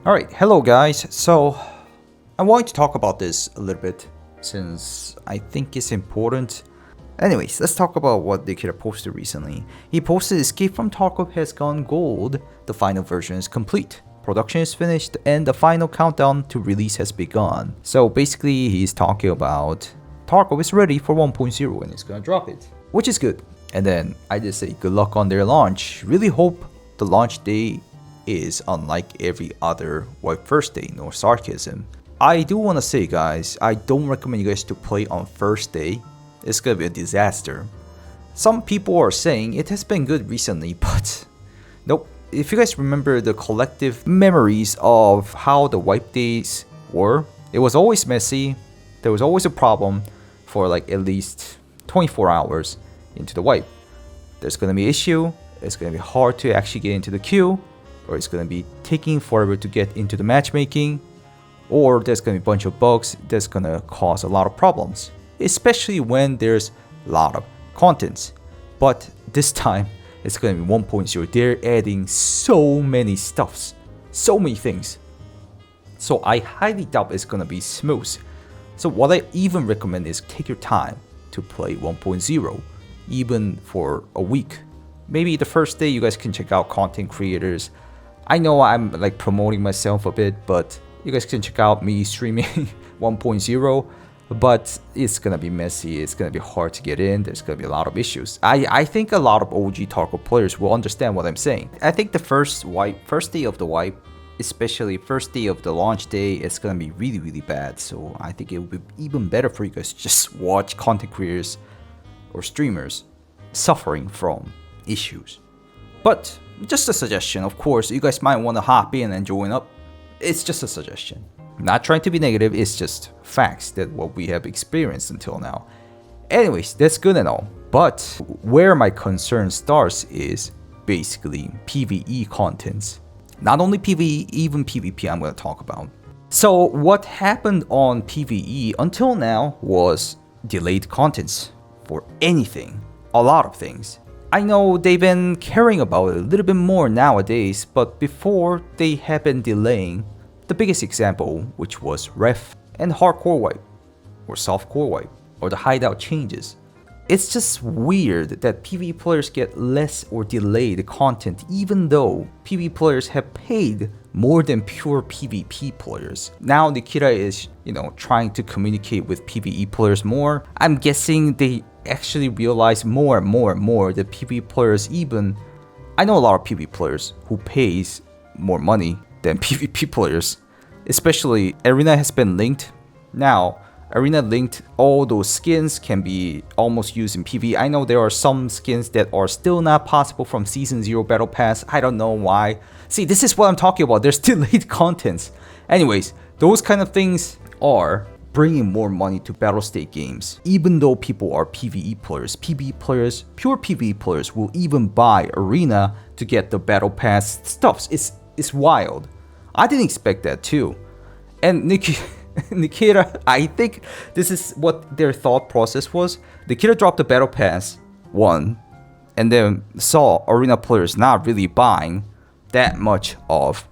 Alright, hello guys. So I wanted to talk about this a little bit since I think it's important. Anyways, let's talk about what Nikita posted recently. He posted Escape from Tarkov has gone gold. The final version is complete. Production is finished and the final countdown to release has begun. So basically he's talking about Tarkov is ready for 1.0 and he's gonna drop it, which is good. And then I just say good luck on their launch. Really hope the launch day is unlike every other wipe first day, no sarcasm. I do want to say guys, I don't recommend you guys to play on first day. It's gonna be a disaster. Some people are saying it has been good recently, but nope. If you guys remember the collective memories of how the wipe days were, it was always messy. There was always a problem for like at least 24 hours into the wipe. There's gonna be an issue. It's gonna be hard to actually get into the queue, or it's gonna be taking forever to get into the matchmaking, or there's gonna be a bunch of bugs that's gonna cause a lot of problems, especially when there's a lot of contents. But this time it's gonna be 1.0. They're adding so many stuffs, so many things. So I highly doubt it's gonna be smooth. So what I even recommend is take your time to play 1.0, even for a week. Maybe the first day you guys can check out content creators. I know I'm like promoting myself a bit, but you guys can check out me streaming 1.0, but it's gonna be messy. It's gonna be hard to get in. There's gonna be a lot of issues. I think a lot of OG Tarkov players will understand what I'm saying. I think the first day of the wipe, especially first day of the launch day, it's gonna be really bad. So I think it would be even better for you guys to just watch content creators or streamers suffering from issues. But just a suggestion, of course, you guys might want to hop in and join up. It's just a suggestion. Not trying to be negative, it's just facts that what we have experienced until now. Anyways, that's good and all. But where my concern starts is basically PvE contents. Not only PvE, even PvP I'm going to talk about. So what happened on PvE until now was delayed contents for anything. A lot of things. I know they've been caring about it a little bit more nowadays, but before they have been delaying. The biggest example, which was ref and hardcore wipe, or softcore wipe, or the hideout changes. It's just weird that PvE players get less or delayed content even though PvE players have paid more than pure PvP players. Now Nikita is, trying to communicate with PvE players more. I'm guessing they actually realize more and more that PvE players I know a lot of PvE players who pays more money than PvP players. Especially Arena has been linked. Now Arena linked, all those skins can be almost used in PvE. I know there are some skins that are still not possible from Season 0 Battle Pass. I don't know why. See, this is what I'm talking about. There's delayed contents. Anyways, those kind of things are bringing more money to battle state games. Even though people are PvE players, pure PvE players will even buy Arena to get the Battle Pass stuffs. It's wild. I didn't expect that too. And Nikita, I think this is what their thought process was. Nikita dropped the Battle Pass 1 and then saw Arena players not really buying that much of,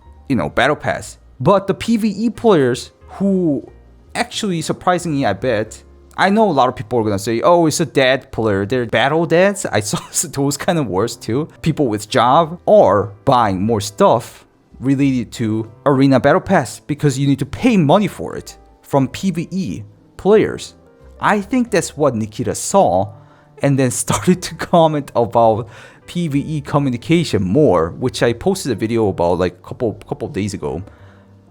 Battle Pass. But the PvE players who actually, surprisingly, I bet, I know a lot of people are gonna say, oh, it's a dead player. They're battle dads. I saw those kind of words too. People with job are buying more stuff related to Arena Battle Pass because you need to pay money for it from PvE players. I think that's what Nikita saw and then started to comment about PvE communication more, which I posted a video about like a couple days ago.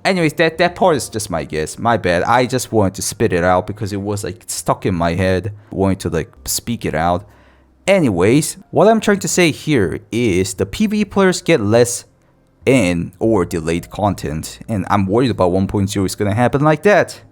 Anyways, that part is just my guess. My bad. I just wanted to spit it out because it was like stuck in my head. Wanted to like speak it out. Anyways, what I'm trying to say here is the PvE players get less or delayed content, and I'm worried about 1.0 is gonna happen like that.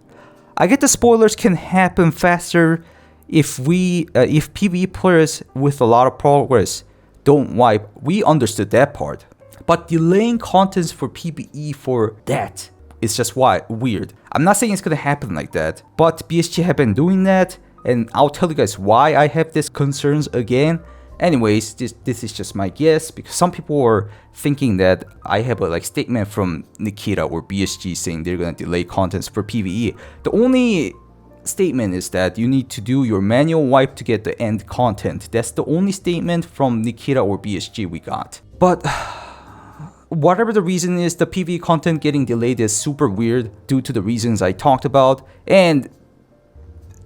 I get the spoilers can happen faster if PvE players with a lot of progress don't wipe. We understood that part. But delaying contents for PvE for that is just weird. I'm not saying it's gonna happen like that, but BSG have been doing that, and I'll tell you guys why I have these concerns again. Anyways, this is just my guess, because some people are thinking that I have a statement from Nikita or BSG saying they're gonna delay contents for PvE. The only statement is that you need to do your manual wipe to get the end content. That's the only statement from Nikita or BSG we got. But whatever the reason is, the PvE content getting delayed is super weird due to the reasons I talked about, and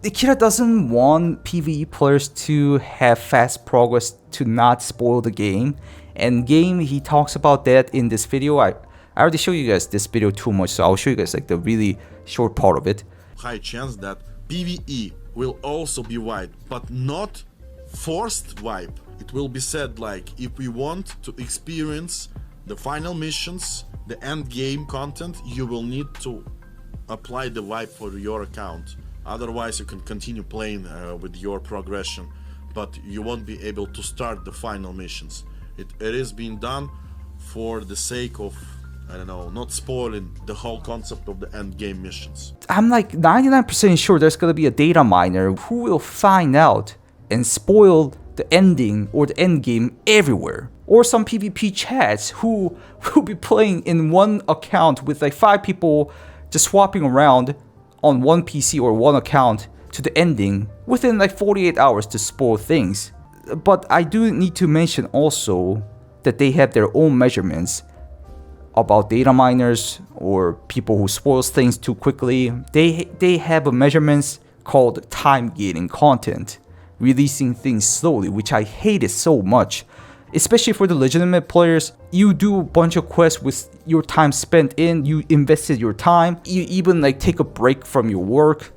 Nikita doesn't want PvE players to have fast progress to not spoil the game. And he talks about that in this video. I already showed you guys this video too much, so I'll show you guys the really short part of it. High chance that PvE will also be wiped, but not forced wipe. It will be said if we want to experience the final missions, the end game content, you will need to apply the wipe for your account. Otherwise you can continue playing with your progression, but you won't be able to start the final missions. It is being done for the sake of, I don't know, not spoiling the whole concept of the end game missions. I'm 99% sure there's gonna be a data miner who will find out and spoil the ending or the end game everywhere. Or some PvP chats who will be playing in one account with 5 people just swapping around on one PC or one account to the ending within 48 hours to spoil things. But I do need to mention also that they have their own measurements about data miners or people who spoils things too quickly. They have a measurements called time gating content, releasing things slowly, which I hated so much. Especially for the legitimate players, you do a bunch of quests with your time spent in, you invested your time, you even take a break from your work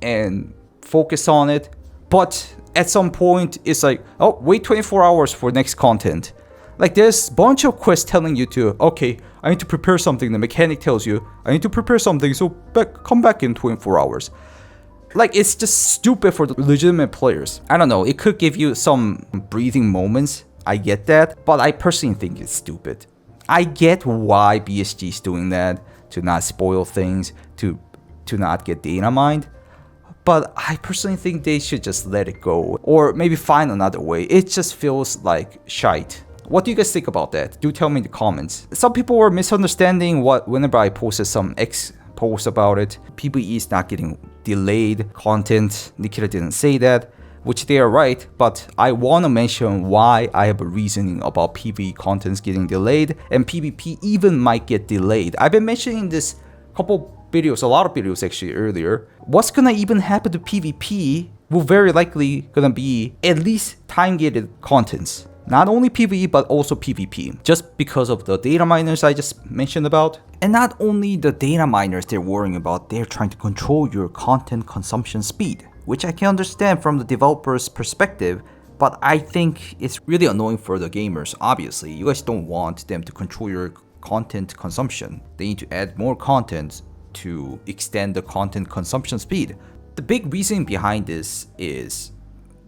and focus on it. But at some point it's oh, wait 24 hours for next content. There's a bunch of quests telling you to, okay, I need to prepare something. The mechanic tells you, I need to prepare something, so come back in 24 hours. It's just stupid for the legitimate players. I don't know, it could give you some breathing moments, I get that, but I personally think it's stupid. I get why BSG is doing that, to not spoil things, to not get data mined, but I personally think they should just let it go, or maybe find another way. It just feels like shite. What do you guys think about that? Do tell me in the comments. Some people were misunderstanding whenever I posted some posts about it. PvE is not getting delayed content. Nikita didn't say that, which they are right, but I want to mention why I have a reasoning about PvE contents getting delayed, and PvP even might get delayed. I've been mentioning this couple videos, a lot of videos actually earlier. What's gonna even happen to PvP will very likely gonna be at least time-gated contents. Not only PvE, but also PvP, just because of the data miners I just mentioned about. And not only the data miners they're worrying about, they're trying to control your content consumption speed, which I can understand from the developer's perspective, but I think it's really annoying for the gamers. Obviously, you guys don't want them to control your content consumption. They need to add more content to extend the content consumption speed. The big reason behind this is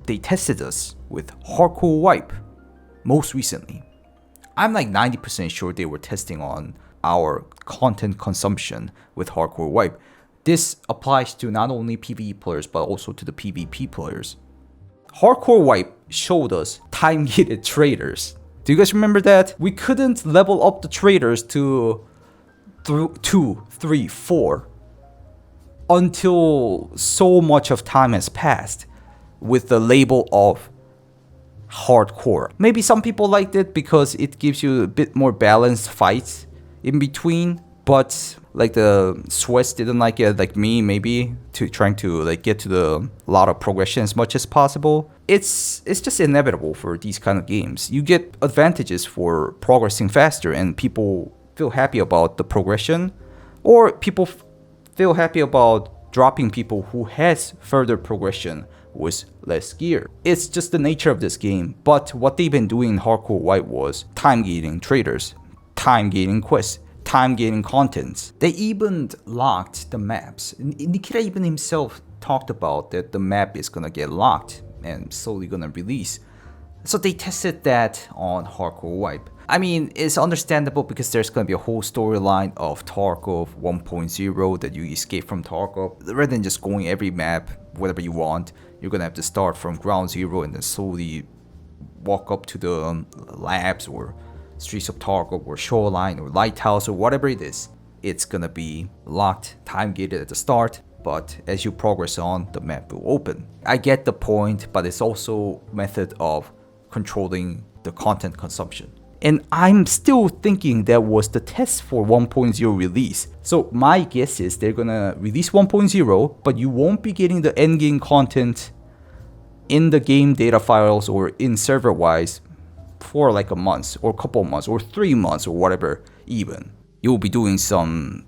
they tested us with hardcore wipe most recently. I'm 90% sure they were testing on our content consumption with hardcore wipe. This applies to not only PvE players but also to the PvP players. Hardcore wipe showed us time-gated traders. Do you guys remember that? We couldn't level up the traders to 2, 3, 4 until so much of time has passed with the label of hardcore. Maybe some people liked it because it gives you a bit more balanced fights in between, but the sweats didn't like it, like me maybe, to trying to get to the lot of progression as much as possible. It's just inevitable for these kind of games. You get advantages for progressing faster, and people feel happy about the progression, or people feel happy about dropping people who has further progression with less gear. It's just the nature of this game. But what they've been doing in hardcore wipe was time gating traders, time gating quests, time gating contents. They even locked the maps. Nikita even himself talked about that the map is gonna get locked and slowly gonna release. So they tested that on hardcore wipe. I mean, it's understandable because there's gonna be a whole storyline of Tarkov 1.0 that you escape from Tarkov. Rather than just going every map, whatever you want, you're gonna have to start from ground zero and then slowly walk up to the labs or Streets of Tarkov or Shoreline or Lighthouse or whatever it is, it's gonna be locked, time gated at the start, but as you progress on, the map will open. I get the point, but it's also a method of controlling the content consumption. And I'm still thinking that was the test for 1.0 release. So my guess is they're gonna release 1.0, but you won't be getting the endgame content in the game data files or in server wise for like a month or a couple of months or 3 months or whatever even. You'll be doing some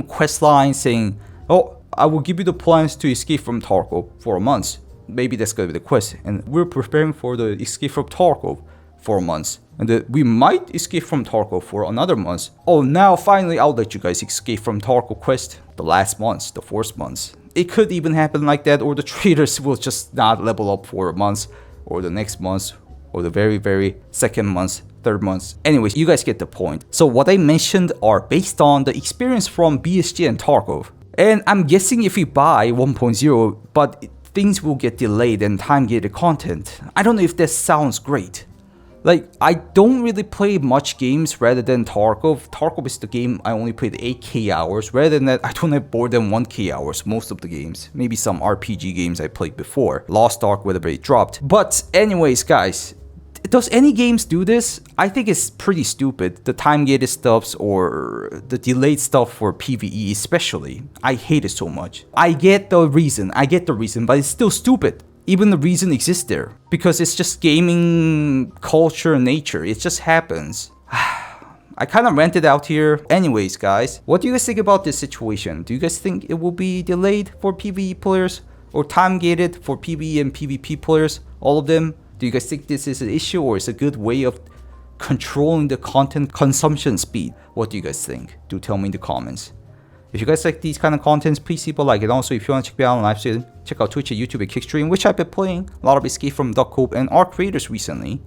quest line saying, oh, I will give you the plans to escape from Tarkov for a month. Maybe that's gonna be the quest. And we're preparing for the escape from Tarkov for a month. And then we might escape from Tarkov for another month. Oh, now finally I'll let you guys escape from Tarkov quest the last month, the 4th month. It could even happen like that, or the traders will just not level up for a month or the next month or the very second month, 3rd month. Anyways, you guys get the point. So what I mentioned are based on the experience from BSG and Tarkov. And I'm guessing if you buy 1.0, but things will get delayed and time-gated content. I don't know if that sounds great. Like, I don't really play much games rather than Tarkov. Tarkov is the game I only played 8k hours. Rather than that, I don't have more than 1k hours most of the games. Maybe some RPG games I played before. Lost Ark, whatever it dropped. But anyways, guys, does any games do this? I think it's pretty stupid. The time-gated stuffs or the delayed stuff for PvE especially. I hate it so much. I get the reason, but it's still stupid. Even the reason exists there. Because it's just gaming culture nature. It just happens. I kind of ranted out here. Anyways, guys, what do you guys think about this situation? Do you guys think it will be delayed for PvE players? Or time-gated for PvE and PvP players? All of them? Do you guys think this is an issue or is a good way of controlling the content consumption speed? What do you guys think? Do tell me in the comments. If you guys like these kind of contents, please leave a like. And also, if you want to check me out on live stream, check out Twitch and YouTube and Kickstream, which I've been playing a lot of Escape from Tarkov and our creators recently.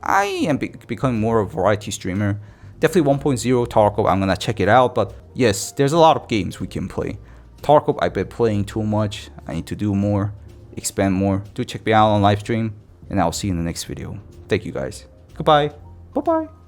I am becoming more of a variety streamer. Definitely 1.0 Tarkov, I'm gonna check it out. But yes, there's a lot of games we can play. Tarkov, I've been playing too much. I need to do more, expand more. Do check me out on live stream. And I'll see you in the next video. Thank you guys. Goodbye. Bye-bye.